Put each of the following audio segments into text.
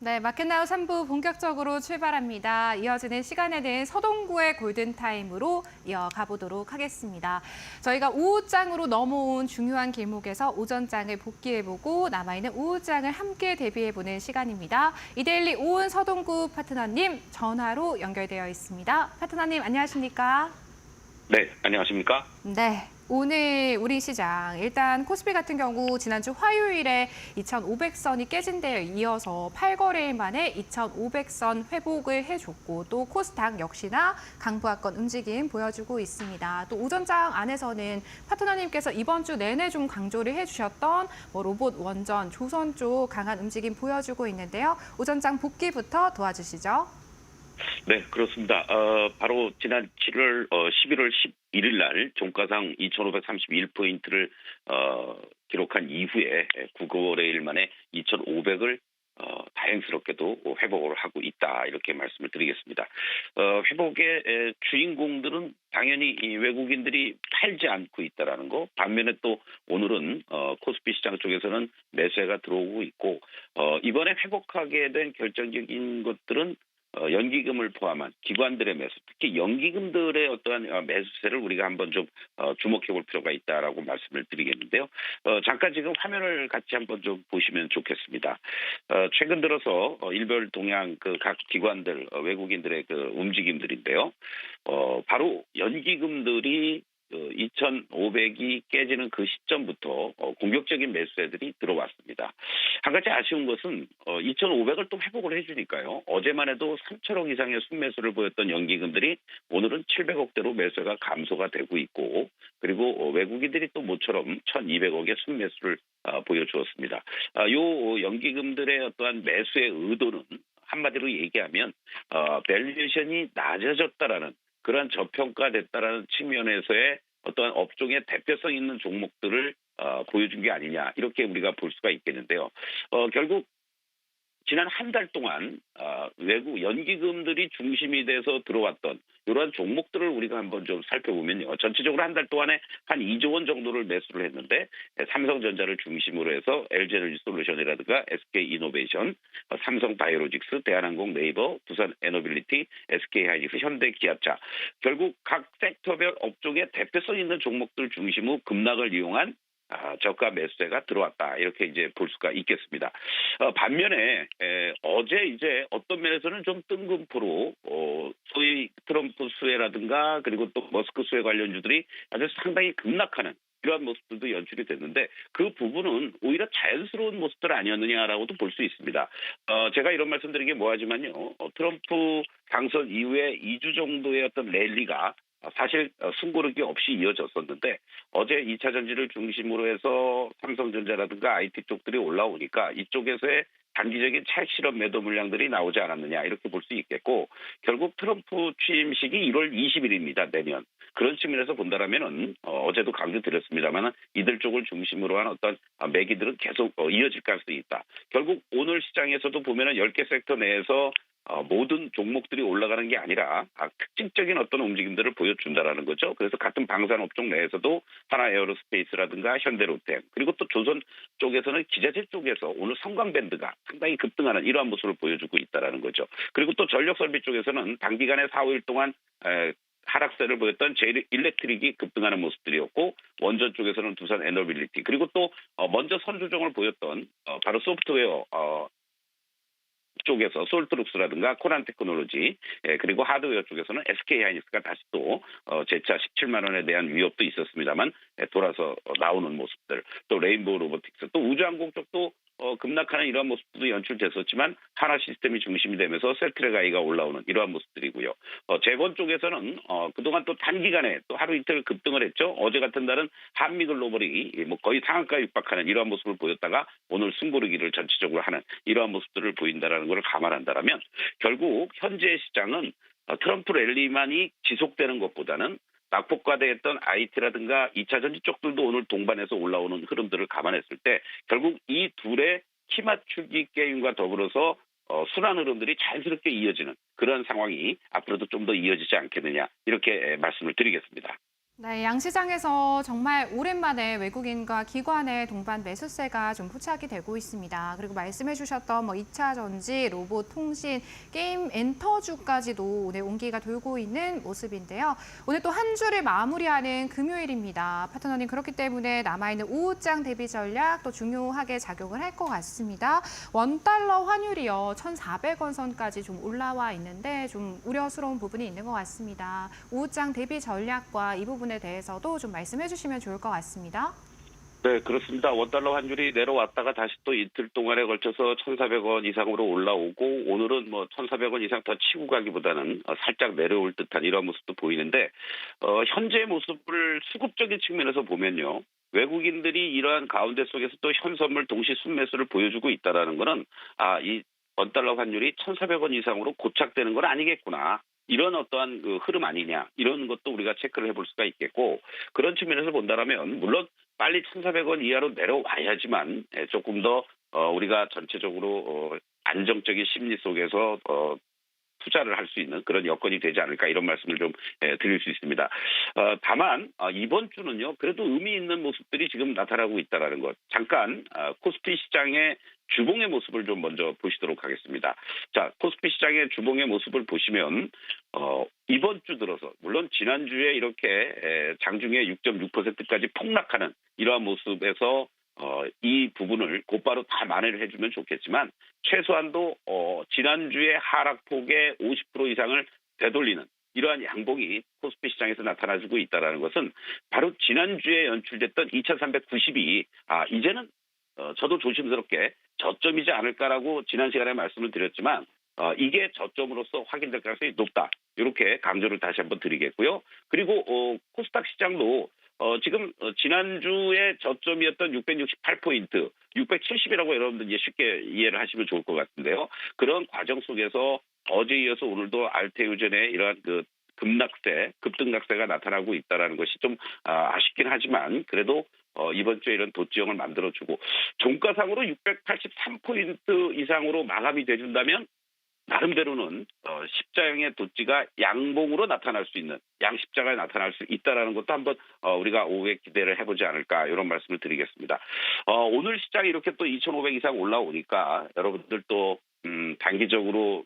네, 마켓나우 3부 본격적으로 출발합니다. 이어지는 시간에는 서동구의 골든타임으로 이어가 보도록 하겠습니다. 저희가 오후장으로 넘어온 중요한 길목에서 오전장을 복귀해보고 남아있는 오후장을 함께 대비해보는 시간입니다. 이데일리 오은 서동구 파트너님 전화로 연결되어 있습니다. 파트너님 안녕하십니까? 네, 안녕하십니까? 네. 오늘 우리 시장 일단 코스피 같은 경우 지난주 화요일에 2,500선이 깨진 데에 이어서 8거래일 만에 2,500선 회복을 해줬고 또 코스닥 역시나 강보합권 움직임 보여주고 있습니다. 또 오전장 안에서는 파트너님께서 이번 주 내내 좀 강조를 해주셨던 로봇 원전, 조선 쪽 강한 움직임 보여주고 있는데요. 오전장 복귀부터 도와주시죠. 네, 그렇습니다. 바로 지난 11월 11일 날 종가상 2,531포인트를 기록한 이후에 9거래일 만에 2,500을 다행스럽게도 회복을 하고 있다 이렇게 말씀을 드리겠습니다. 회복의 주인공들은 당연히 이 외국인들이 팔지 않고 있다라는 거. 반면에 또 오늘은 코스피 시장 쪽에서는 매수가 들어오고 있고 이번에 회복하게 된 결정적인 것들은 연기금을 포함한 기관들의 매수, 특히 연기금들의 어떠한 매수세를 우리가 한번 좀 주목해 볼 필요가 있다라고 말씀을 드리겠는데요. 잠깐 지금 화면을 같이 한번 좀 보시면 좋겠습니다. 최근 들어서 일별 동향 그 각 기관들 외국인들의 그 움직임들인데요. 바로 연기금들이 2,500이 깨지는 그 시점부터 공격적인 매수세들이 들어왔습니다. 한 가지 아쉬운 것은 2,500을 또 회복을 해주니까요. 어제만 해도 3천억 이상의 순매수를 보였던 연기금들이 오늘은 700억대로 매수가 감소가 되고 있고 그리고 외국인들이 또 모처럼 1,200억의 순매수를 보여주었습니다. 요 연기금들의 어떠한 매수의 의도는 한마디로 얘기하면 밸류에이션이 낮아졌다라는 그러한 저평가됐다라는 측면에서의 어떠한 업종의 대표성 있는 종목들을 보여준 게 아니냐 이렇게 우리가 볼 수가 있겠는데요. 결국 지난 한 달 동안 외국 연기금들이 중심이 돼서 들어왔던 이러한 종목들을 우리가 한번 좀 살펴보면요. 전체적으로 한 달 동안에 한 2조 원 정도를 매수를 했는데 삼성전자를 중심으로 해서 LG에너지솔루션이라든가 SK이노베이션, 삼성바이오로직스, 대한항공, 네이버, 두산에너빌리티, SK하이닉스, 현대기아차 결국 각 섹터별 업종의 대표성 있는 종목들 중심으로 급락을 이용한 저가 매수세가 들어왔다 이렇게 이제 볼 수가 있겠습니다. 반면에 어제 이제 어떤 면에서는 좀 뜬금포로 소위 트럼프 수혜라든가 그리고 또 머스크 수혜 관련주들이 아주 상당히 급락하는 이러한 모습들도 연출이 됐는데 그 부분은 오히려 자연스러운 모습들 아니었느냐라고도 볼 수 있습니다. 제가 이런 말씀드린 게 뭐하지만요. 트럼프 당선 이후에 2주 정도의 어떤 랠리가 사실 숨고르기 없이 이어졌었는데 어제 2차 전지를 중심으로 해서 삼성전자라든가 IT 쪽들이 올라오니까 이쪽에서의 단기적인 차익 실험 매도 물량들이 나오지 않았느냐 이렇게 볼 수 있겠고 결국 트럼프 취임식이 1월 20일입니다. 내년. 그런 측면에서 본다라면은 어제도 강조드렸습니다만 이들 쪽을 중심으로 한 어떤 매기들은 계속 이어질 가능성이 있다. 결국 오늘 시장에서도 보면은 10개 섹터 내에서 모든 종목들이 올라가는 게 아니라 특징적인 어떤 움직임들을 보여준다라는 거죠. 그래서 같은 방산 업종 내에서도 하나 에어로스페이스라든가 현대로템 그리고 또 조선 쪽에서는 기자재 쪽에서 오늘 성광밴드가 상당히 급등하는 이러한 모습을 보여주고 있다라는 거죠. 그리고 또 전력 설비 쪽에서는 단기간에 4, 5일 동안 하락세를 보였던 제일렉트릭이 급등하는 모습들이었고 원전 쪽에서는 두산 에너빌리티 그리고 또 먼저 선조정을 보였던 바로 소프트웨어 쪽에서 솔트룩스라든가 코난 테크놀로지 그리고 하드웨어 쪽에서는 SK하이닉스가 다시 또 재차 17만 원에 대한 위협도 있었습니다만 돌아서 나오는 모습들 또 레인보우 로보틱스 또 우주항공 쪽도 급락하는 이러한 모습도 연출됐었지만 하나 시스템이 중심이 되면서 셀트레가이가 올라오는 이러한 모습들이고요. 재건 쪽에서는 그동안 또 단기간에 또 하루 이틀 급등을 했죠. 어제 같은 날은 한미글로벌이 뭐 거의 상한가 육박하는 이러한 모습을 보였다가 오늘 숨고르기를 전체적으로 하는 이러한 모습들을 보인다라는 것을 감안한다면 결국 현재 시장은 트럼프 랠리만이 지속되는 것보다는 낙폭과대했던 IT라든가 2차 전지 쪽들도 오늘 동반해서 올라오는 흐름들을 감안했을 때 결국 이 둘의 키 맞추기 게임과 더불어서 순환 흐름들이 자연스럽게 이어지는 그런 상황이 앞으로도 좀 더 이어지지 않겠느냐 이렇게 말씀을 드리겠습니다. 네, 양시장에서 정말 오랜만에 외국인과 기관의 동반 매수세가 좀 포착이 되고 있습니다. 그리고 말씀해 주셨던 2차 전지, 로봇 통신, 게임 엔터주까지도 오늘 온기가 돌고 있는 모습인데요. 오늘 또 한 주를 마무리하는 금요일입니다. 파트너님 그렇기 때문에 남아있는 오후장 대비 전략 또 중요하게 작용을 할 것 같습니다. 원달러 환율이요, 1,400원 선까지 좀 올라와 있는데 좀 우려스러운 부분이 있는 것 같습니다. 오후장 대비 전략과 이 부분에 대해서도 좀 말씀해 주시면 좋을 것 같습니다. 네, 그렇습니다. 원달러 환율이 내려왔다가 다시 또 이틀 동안에 걸쳐서 1,400원 이상으로 올라오고 오늘은 1,400원 이상 더 치고 가기보다는 살짝 내려올 듯한 이런 모습도 보이는데 현재의 모습을 수급적인 측면에서 보면요. 외국인들이 이러한 가운데 속에서 또 현선물 동시 순매수를 보여주고 있다라는 거는 이 원달러 환율이 1,400원 이상으로 고착되는 건 아니겠구나. 이런 어떠한 그 흐름 아니냐 이런 것도 우리가 체크를 해볼 수가 있겠고 그런 측면에서 본다라면 물론 빨리 1,400원 이하로 내려와야지만 조금 더 우리가 전체적으로 안정적인 심리 속에서 투자를 할 수 있는 그런 여건이 되지 않을까 이런 말씀을 좀 드릴 수 있습니다. 다만 이번 주는요. 그래도 의미 있는 모습들이 지금 나타나고 있다는 것. 잠깐 코스피 시장의 주봉의 모습을 좀 먼저 보시도록 하겠습니다. 자, 코스피 시장의 주봉의 모습을 보시면 이번 주 들어서 물론 지난주에 이렇게 장중에 6.6%까지 폭락하는 이러한 모습에서 이 부분을 곧바로 다 만회를 해주면 좋겠지만 최소한도 지난주의 하락폭의 50% 이상을 되돌리는 이러한 양봉이 코스피 시장에서 나타나주고 있다는 것은 바로 지난주에 연출됐던 2,390이 이제는 저도 조심스럽게 저점이지 않을까라고 지난 시간에 말씀을 드렸지만 이게 저점으로서 확인될 가능성이 높다. 이렇게 강조를 다시 한번 드리겠고요. 그리고 코스닥 시장도 지금 지난주에 저점이었던 668포인트, 670이라고 여러분들 쉽게 이해를 하시면 좋을 것 같은데요. 그런 과정 속에서 어제 이어서 오늘도 알테우젠의 이러한 그 급등락세가 나타나고 있다는 것이 좀 아쉽긴 하지만 그래도 이번 주에 이런 도지형을 만들어주고 종가상으로 683포인트 이상으로 마감이 돼준다면 나름대로는 십자형의 도지가 양봉으로 나타날 수 있는 양십자가 나타날 수 있다는 것도 한번 우리가 오후에 기대를 해보지 않을까 이런 말씀을 드리겠습니다. 오늘 시장이 이렇게 또 2,500 이상 올라오니까 여러분들 또 단기적으로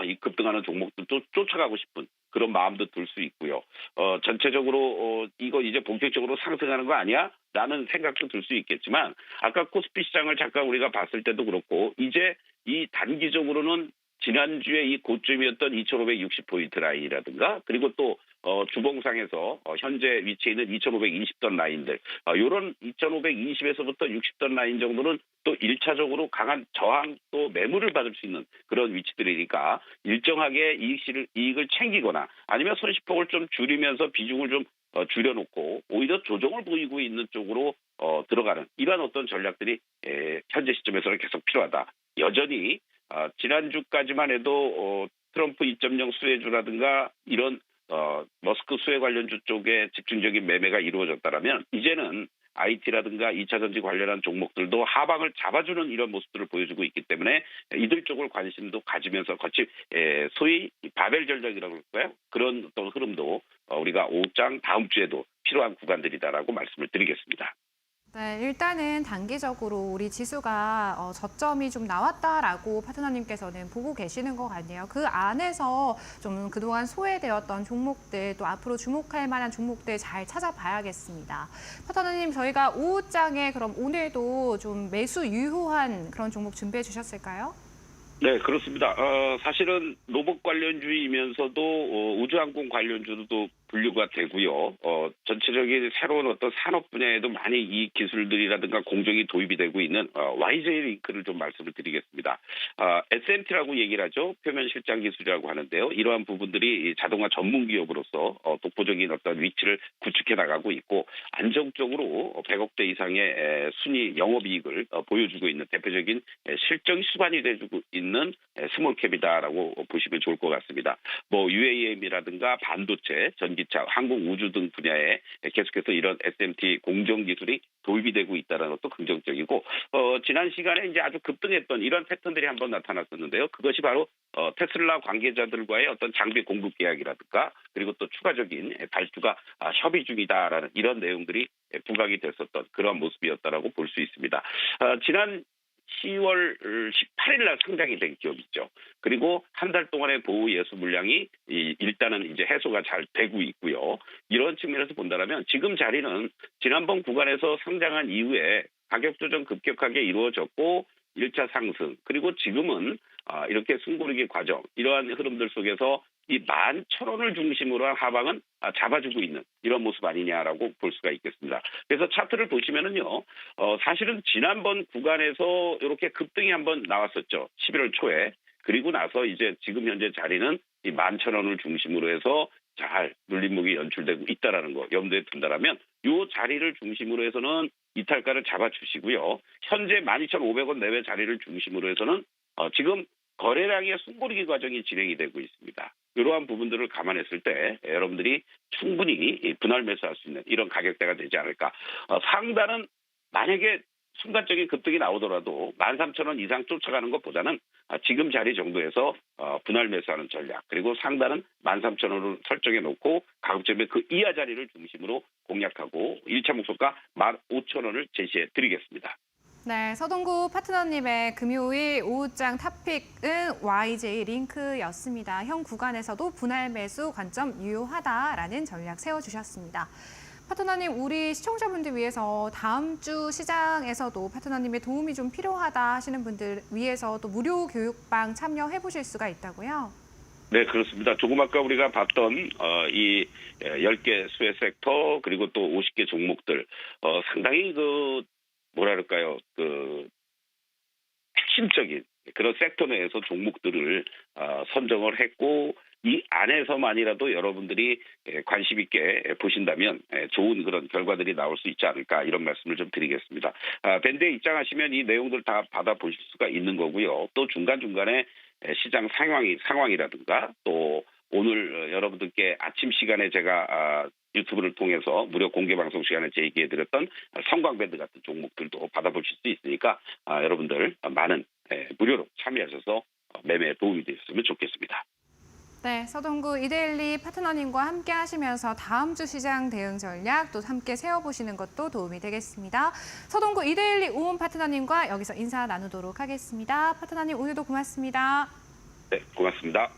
이 급등하는 종목들도 쫓아가고 싶은 그런 마음도 들 수 있고요. 전체적으로 이거 이제 본격적으로 상승하는 거 아니야? 라는 생각도 들 수 있겠지만 아까 코스피 시장을 잠깐 우리가 봤을 때도 그렇고 이제 이 단기적으로는 지난주에 이 고점이었던 2,560포인트 라인이라든가 그리고 또 주봉상에서 현재 위치해 있는 2,520선 라인들 이런 2,520에서부터 60선 라인 정도는 또 1차적으로 강한 저항 또 매물을 받을 수 있는 그런 위치들이니까 일정하게 이익을 챙기거나 아니면 손실폭을 좀 줄이면서 비중을 좀 줄여놓고 오히려 조정을 보이고 있는 쪽으로 들어가는 이러한 어떤 전략들이 현재 시점에서는 계속 필요하다. 여전히 지난주까지만 해도 트럼프 2.0 수혜주라든가 이런 머스크 수혜 관련주 쪽에 집중적인 매매가 이루어졌다면 이제는 IT라든가 2차 전지 관련한 종목들도 하방을 잡아주는 이런 모습들을 보여주고 있기 때문에 이들 쪽을 관심도 가지면서 같이 소위 바벨 전략이라고 할까요? 그런 어떤 흐름도 우리가 오후장 다음 주에도 필요한 구간들이다라고 말씀을 드리겠습니다. 네, 일단은 단기적으로 우리 지수가 저점이 좀 나왔다라고 파트너님께서는 보고 계시는 것 같네요. 그 안에서 좀 그동안 소외되었던 종목들 또 앞으로 주목할 만한 종목들 잘 찾아봐야겠습니다. 파트너님 저희가 오후장에 그럼 오늘도 좀 매수 유효한 그런 종목 준비해 주셨을까요? 네, 그렇습니다. 사실은 로봇 관련주이면서도 우주항공 관련주도 분류가 되고요. 전체적인 새로운 어떤 산업 분야에도 많이 이 기술들이라든가 공정이 도입이 되고 있는 YJ 링크를 좀 말씀을 드리겠습니다. SMT라고 얘기를 하죠. 표면 실장 기술이라고 하는데요. 이러한 부분들이 자동화 전문 기업으로서 독보적인 어떤 위치를 구축해 나가고 있고 안정적으로 100억대 이상의 순위 영업이익을 보여주고 있는 대표적인 실적이 수반이 돼주고 있는 스몰캡이다라고 보시면 좋을 것 같습니다. UAM이라든가 반도체, 전기차, 항공 우주 등 분야에 계속해서 이런 SMT 공정 기술이 도입이 되고 있다는 것도 긍정적이고 지난 시간에 이제 아주 급등했던 이런 패턴들이 한번 나타났었는데요. 그것이 바로 테슬라 관계자들과의 어떤 장비 공급 계약이라든가 그리고 또 추가적인 발주가 협의 중이다라는 이런 내용들이 부각이 됐었던 그런 모습이었다라고 볼 수 있습니다. 지난 10월 18일 날 상장이 된 기업이죠. 그리고 한 달 동안의 보호 예수 물량이 일단은 이제 해소가 잘 되고 있고요. 이런 측면에서 본다면 지금 자리는 지난번 구간에서 상장한 이후에 가격 조정 급격하게 이루어졌고 1차 상승 그리고 지금은 이렇게 숨고르기 과정 이러한 흐름들 속에서 이 11,000원을 중심으로 한 하방은 잡아주고 있는 이런 모습 아니냐라고 볼 수가 있겠습니다. 그래서 차트를 보시면은요, 사실은 지난번 구간에서 이렇게 급등이 한번 나왔었죠. 11월 초에. 그리고 나서 이제 지금 현재 자리는 이 11,000원을 중심으로 해서 잘 눌림목이 연출되고 있다라는 거 염두에 둔다라면 이 자리를 중심으로 해서는 이탈가를 잡아주시고요. 현재 12,500원 내외 자리를 중심으로 해서는 지금 거래량의 숨고르기 과정이 진행이 되고 있습니다. 이러한 부분들을 감안했을 때 여러분들이 충분히 분할 매수할 수 있는 이런 가격대가 되지 않을까. 상단은 만약에 순간적인 급등이 나오더라도 13,000원 이상 쫓아가는 것보다는 지금 자리 정도에서 분할 매수하는 전략 그리고 상단은 13,000원을 설정해 놓고 가급적이면 그 이하 자리를 중심으로 공략하고 1차 목표가 15,000원을 제시해 드리겠습니다. 네, 서동구 파트너님의 금요일 오후장 탑픽은 YJ 링크였습니다. 현 구간에서도 분할 매수 관점 유효하다라는 전략 세워주셨습니다. 파트너님, 우리 시청자분들 위해서 다음 주 시장에서도 파트너님의 도움이 좀 필요하다 하시는 분들 위해서 또 무료 교육방 참여해 보실 수가 있다고요? 네, 그렇습니다. 조금 아까 우리가 봤던 이 10개 수혜 섹터 그리고 또 50개 종목들 상당히 뭐랄까요, 핵심적인 그런 섹터 내에서 종목들을 선정을 했고 이 안에서만이라도 여러분들이 관심 있게 보신다면 좋은 그런 결과들이 나올 수 있지 않을까 이런 말씀을 좀 드리겠습니다. 밴드에 입장하시면 이 내용들 다 받아보실 수가 있는 거고요. 또 중간중간에 시장 상황이라든가 또 오늘 여러분들께 아침 시간에 제가 유튜브를 통해서 무료 공개 방송 시간에 제기해드렸던 성광밴드 같은 종목들도 받아보실 수 있으니까 여러분들 많은 무료로 참여하셔서 매매에 도움이 되셨으면 좋겠습니다. 네, 서동구 이데일리 파트너님과 함께 하시면서 다음 주 시장 대응 전략 또 함께 세워보시는 것도 도움이 되겠습니다. 서동구 이데일리 오은 파트너님과 여기서 인사 나누도록 하겠습니다. 파트너님 오늘도 고맙습니다. 네, 고맙습니다.